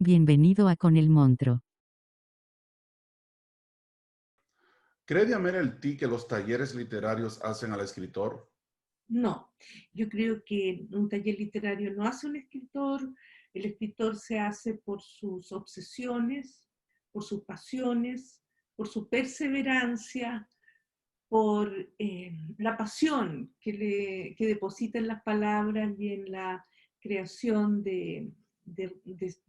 Bienvenido a Con el Montro. ¿Cree Diamel que los talleres literarios hacen al escritor? No, yo creo que un taller literario no hace un escritor, el escritor se hace por sus obsesiones, por sus pasiones, por su perseverancia, por la pasión que deposita en las palabras y en la creación de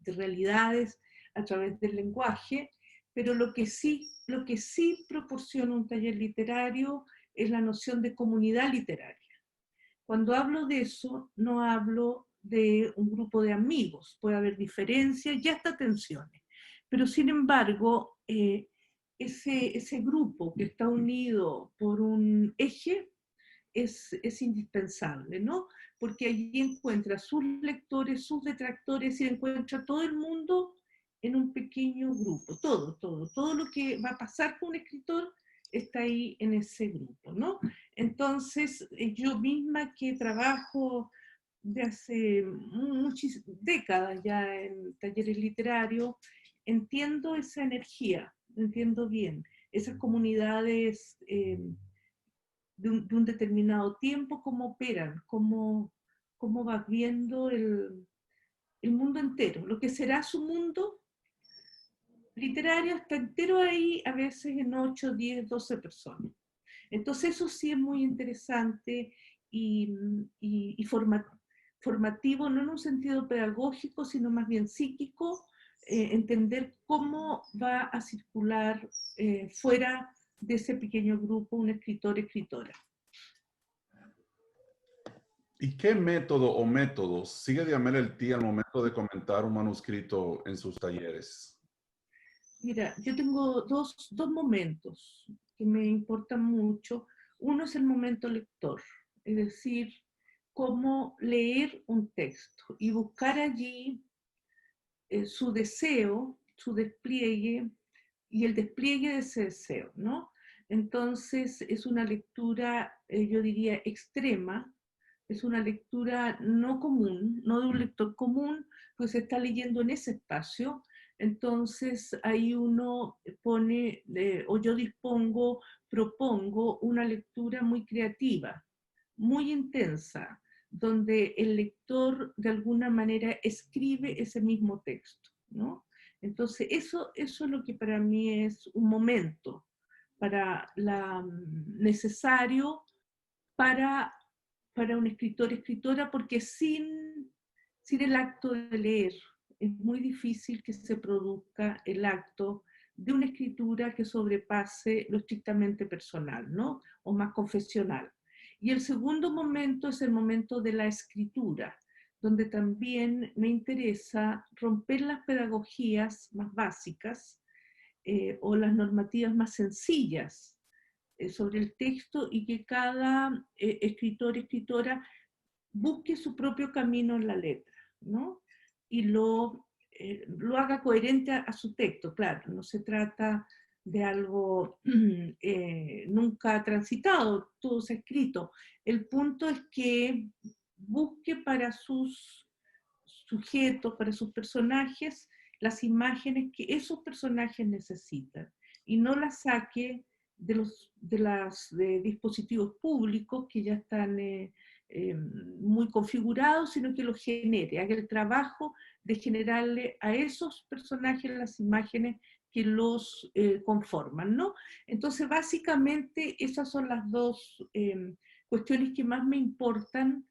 realidades a través del lenguaje, pero lo que sí proporciona un taller literario es la noción de comunidad literaria. Cuando hablo de eso, no hablo de un grupo de amigos, puede haber diferencias y hasta tensiones, pero sin embargo, ese grupo que está unido por un eje es indispensable, ¿no? Porque allí encuentra sus lectores, sus detractores y encuentra todo el mundo en un pequeño grupo, todo lo que va a pasar con un escritor está ahí en ese grupo, ¿no? Entonces, yo misma que trabajo de hace muchas décadas ya en talleres literarios, entiendo esa energía, entiendo bien, esas comunidades de un determinado tiempo, cómo operan, cómo va viendo el mundo entero, lo que será su mundo literario está entero ahí, a veces en 8, 10, 12 personas. Entonces eso sí es muy interesante y formativo, no en un sentido pedagógico, sino más bien psíquico, entender cómo va a circular fuera de ese pequeño grupo un escritor, escritora. ¿Y qué método o métodos sigue Diamel al momento de comentar un manuscrito en sus talleres? Mira, yo tengo dos momentos que me importan mucho. Uno es el momento lector, es decir, cómo leer un texto y buscar allí su deseo, su despliegue y el despliegue de ese deseo, ¿no? Entonces es una lectura, yo diría, extrema, es una lectura no común, no de un lector común, pues se está leyendo en ese espacio. Entonces ahí uno pone, o yo dispongo, propongo una lectura muy creativa, muy intensa, donde el lector de alguna manera escribe ese mismo texto, ¿no? Entonces eso es lo que para mí es un momento necesario para, para un escritor, escritora, porque sin el acto de leer es muy difícil que se produzca el acto de una escritura que sobrepase lo estrictamente personal, ¿no? O más confesional. Y el segundo momento es el momento de la escritura, donde también me interesa romper las pedagogías más básicas o las normativas más sencillas sobre el texto y que cada escritor, escritora busque su propio camino en la letra, ¿no? Y lo haga coherente a su texto, claro, no se trata de algo nunca transitado, todo se ha escrito. El punto es que busque para sus sujetos, para sus personajes, las imágenes que esos personajes necesitan y no las saque de dispositivos públicos que ya están muy configurados, sino que los genere, haga el trabajo de generarle a esos personajes las imágenes que los conforman, ¿no? Entonces, básicamente, esas son las dos cuestiones que más me importan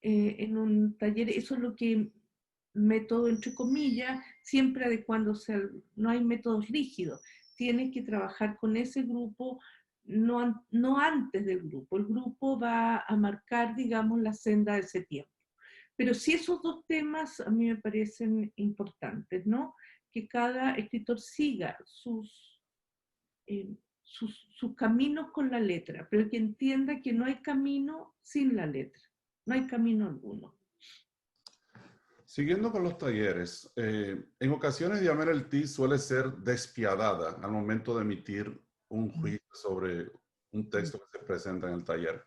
en un taller. Eso es lo que método entre comillas, siempre adecuándose no hay métodos rígidos, tienes que trabajar con ese grupo, no antes del grupo, el grupo va a marcar, digamos, la senda de ese tiempo. Pero sí esos dos temas a mí me parecen importantes, ¿no? Que cada escritor siga sus caminos con la letra, pero que entienda que no hay camino sin la letra, no hay camino alguno. Siguiendo con los talleres, en ocasiones Diamel suele ser despiadada al momento de emitir un juicio sobre un texto que se presenta en el taller.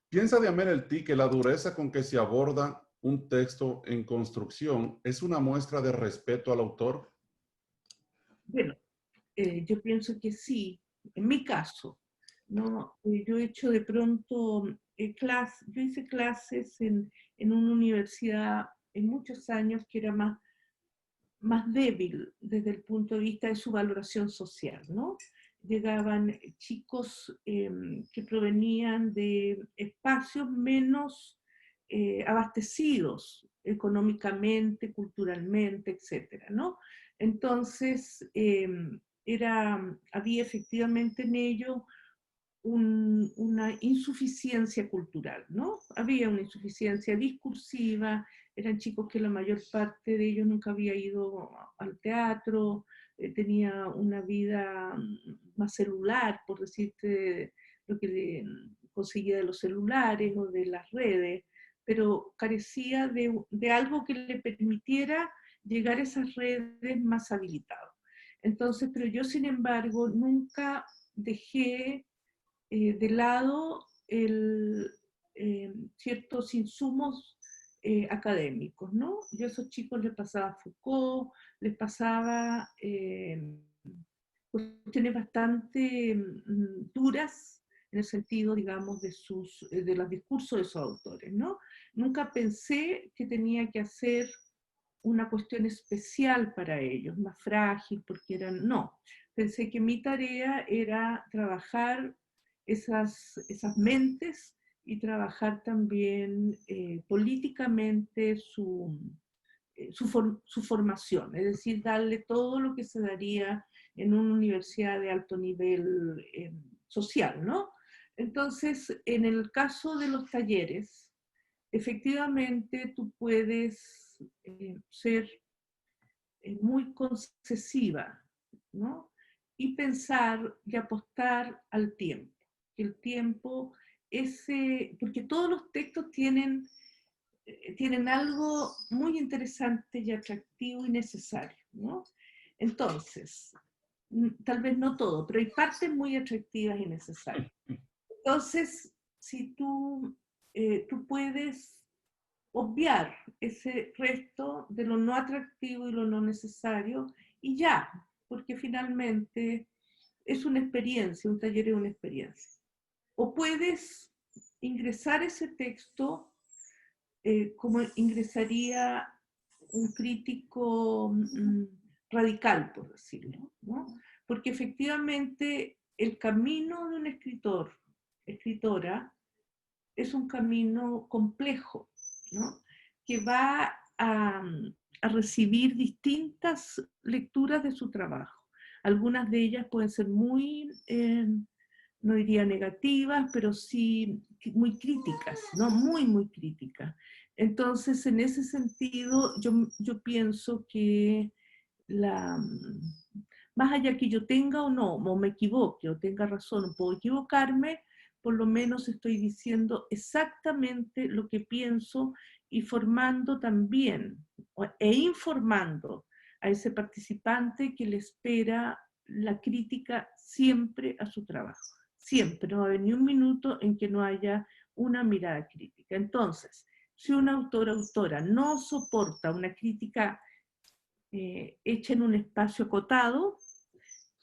¿Piensa Diamel que la dureza con que se aborda un texto en construcción es una muestra de respeto al autor? Bueno, yo pienso que sí, en mi caso, ¿no? Yo he hecho de pronto yo hice clases en una universidad en muchos años que era más débil desde el punto de vista de su valoración social, ¿no? Llegaban chicos que provenían de espacios menos abastecidos económicamente, culturalmente, etcétera, ¿no? Entonces, había efectivamente en ello una insuficiencia cultural, ¿no? Había una insuficiencia discursiva, eran chicos que la mayor parte de ellos nunca había ido al teatro, tenía una vida más celular, por decirte lo que conseguía de los celulares o de las redes, pero carecía de algo que le permitiera llegar a esas redes más habilitado. Entonces, pero yo, sin embargo, nunca dejé de lado ciertos insumos académicos, ¿no? Yo a esos chicos les pasaba Foucault, les pasaba cuestiones bastante duras en el sentido, digamos, de los discursos de esos autores, ¿no? Nunca pensé que tenía que hacer una cuestión especial para ellos, más frágil, porque no. Pensé que mi tarea era trabajar esas mentes y trabajar también políticamente su formación, es decir, darle todo lo que se daría en una universidad de alto nivel social, ¿no? Entonces, en el caso de los talleres, efectivamente tú puedes ser muy concesiva, ¿no? Y pensar y apostar al tiempo. Que el tiempo, porque todos los textos tienen algo muy interesante y atractivo y necesario, ¿no? Entonces, tal vez no todo, pero hay partes muy atractivas y necesarias. Entonces, si tú puedes obviar ese resto de lo no atractivo y lo no necesario y ya, porque finalmente es una experiencia, un taller es una experiencia. O puedes ingresar ese texto como ingresaría un crítico radical, por decirlo, ¿no? Porque efectivamente el camino de un escritor, escritora, es un camino complejo, ¿no? Que va a recibir distintas lecturas de su trabajo. Algunas de ellas pueden ser muy, no diría negativas, pero sí muy críticas, ¿no? Muy, muy críticas. Entonces, en ese sentido, yo pienso que más allá que yo tenga o me equivoque, o tenga razón, o puedo equivocarme, por lo menos estoy diciendo exactamente lo que pienso y formando también e informando a ese participante que le espera la crítica siempre a su trabajo. Siempre, no va a haber ni un minuto en que no haya una mirada crítica. Entonces, si un autor o autora no soporta una crítica hecha en un espacio acotado,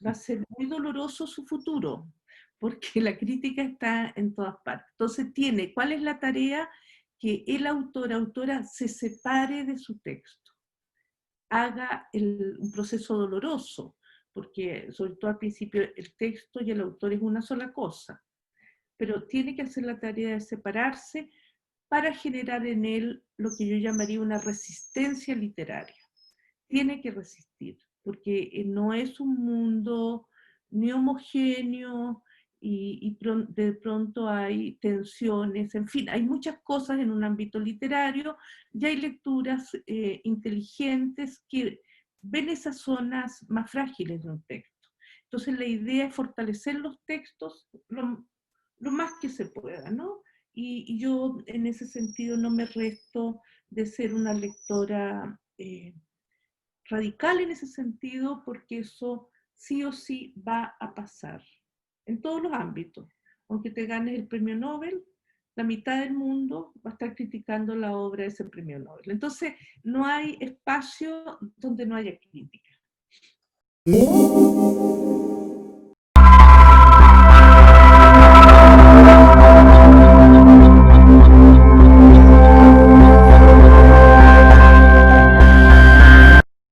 va a ser muy doloroso su futuro, porque la crítica está en todas partes. Entonces ¿cuál es la tarea? Que el autor, autora, se separe de su texto, haga un proceso doloroso, porque sobre todo al principio el texto y el autor es una sola cosa, pero tiene que hacer la tarea de separarse para generar en él lo que yo llamaría una resistencia literaria. Tiene que resistir, porque no es un mundo ni homogéneo de pronto hay tensiones, en fin, hay muchas cosas en un ámbito literario y hay lecturas inteligentes que ven esas zonas más frágiles de un texto. Entonces la idea es fortalecer los textos lo más que se pueda, ¿no? Y yo en ese sentido no me resto de ser una lectora radical en ese sentido, porque eso sí o sí va a pasar en todos los ámbitos. Aunque te ganes el premio Nobel, la mitad del mundo va a estar criticando la obra de ese premio Nobel. Entonces, no hay espacio donde no haya crítica.